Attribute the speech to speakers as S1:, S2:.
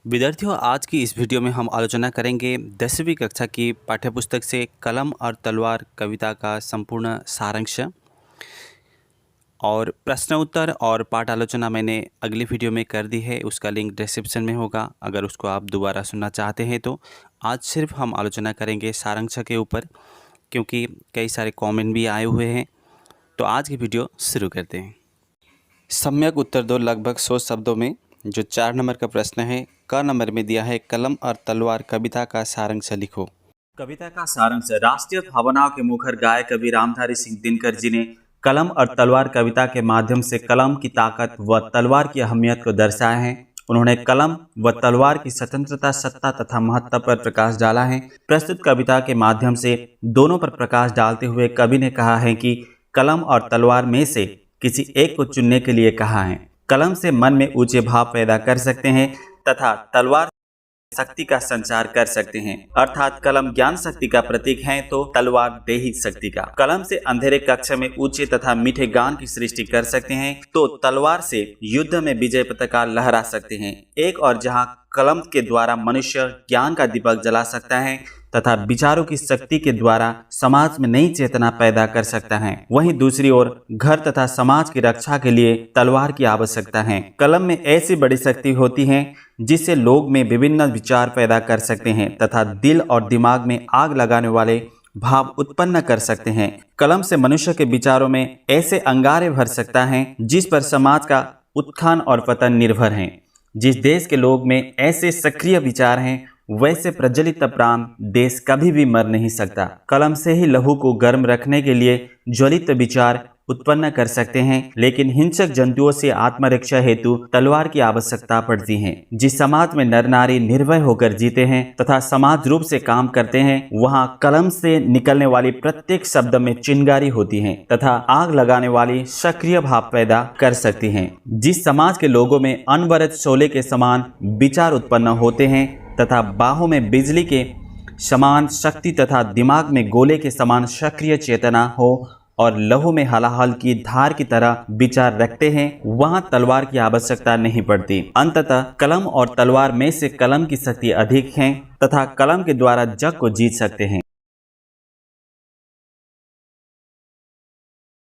S1: विद्यार्थियों, आज की इस वीडियो में हम आलोचना करेंगे 10वीं कक्षा की पाठ्यपुस्तक से कलम और तलवार कविता का संपूर्ण सारांश। और प्रश्न उत्तर और पाठ आलोचना मैंने अगली वीडियो में कर दी है, उसका लिंक डिस्क्रिप्शन में होगा अगर उसको आप दोबारा सुनना चाहते हैं तो। आज सिर्फ हम आलोचना करेंगे सारांश के ऊपर, क्योंकि कई सारे कमेंट भी आए हुए हैं। तो आज की वीडियो शुरू करते हैं। सम्यक उत्तर दो लगभग 100 शब्दों में। जो 4 नंबर का प्रश्न है, क नंबर में दिया है कलम और तलवार कविता का सारांश लिखो।
S2: कविता का सारांश। राष्ट्रीय भावनाओं के मुखर गायक कवि रामधारी सिंह दिनकर जी ने कलम और तलवार कविता के माध्यम से कलम की ताकत व तलवार की अहमियत को दर्शाया है। उन्होंने कलम व तलवार की स्वतंत्रता, सत्ता तथा महत्व पर प्रकाश डाला है। प्रस्तुत कविता के माध्यम से दोनों पर प्रकाश डालते हुए कवि ने कहा है कि कलम और तलवार में से किसी एक को चुनने के लिए कहा है। कलम से मन में ऊंचे भाव पैदा कर सकते हैं तथा तलवार शक्ति का संचार कर सकते हैं। अर्थात कलम ज्ञान शक्ति का प्रतीक है तो तलवार दैहिक शक्ति का। कलम से अंधेरे कक्ष में ऊंचे तथा मीठे गान की सृष्टि कर सकते हैं तो तलवार से युद्ध में विजय पताका लहरा सकते हैं। एक और जहां कलम के द्वारा मनुष्य ज्ञान का दीपक जला सकता है तथा विचारों की शक्ति के द्वारा समाज में नई चेतना पैदा कर सकता है, वहीं दूसरी ओर घर तथा समाज की रक्षा के लिए तलवार की आवश्यकता है। कलम में ऐसी बड़ी शक्ति होती है जिससे लोग में विभिन्न विचार पैदा कर सकते हैं तथा दिल और दिमाग में आग लगाने वाले भाव उत्पन्न कर सकते हैं। कलम से मनुष्य के विचारों में ऐसे अंगारे भर सकता है जिस पर समाज का उत्थान और पतन निर्भर है। जिस देश के लोग में ऐसे सक्रिय विचार हैं वैसे प्रज्वलित प्राण देश कभी भी मर नहीं सकता। कलम से ही लहू को गर्म रखने के लिए ज्वलित विचार उत्पन्न कर सकते हैं, लेकिन हिंसक जंतुओं से आत्मरक्षा हेतु तलवार की आवश्यकता पड़ती है। जिस समाज में नर नारी निर्भय होकर जीते हैं तथा समाज रूप से काम करते हैं, वहां कलम से निकलने वाली प्रत्येक शब्द में चिंगारी होती है तथा आग लगाने वाली सक्रिय भाव पैदा कर सकती है। जिस समाज के लोगों में अनवरत शोले के समान विचार उत्पन्न होते हैं तथा बाहों में बिजली के समान शक्ति तथा दिमाग में गोले के समान सक्रिय चेतना हो और लहू में हलाहल की धार की तरह विचार रखते हैं, वहां तलवार की आवश्यकता नहीं पड़ती। अंततः कलम और तलवार में से कलम की शक्ति अधिक है तथा कलम के द्वारा जग को जीत सकते हैं।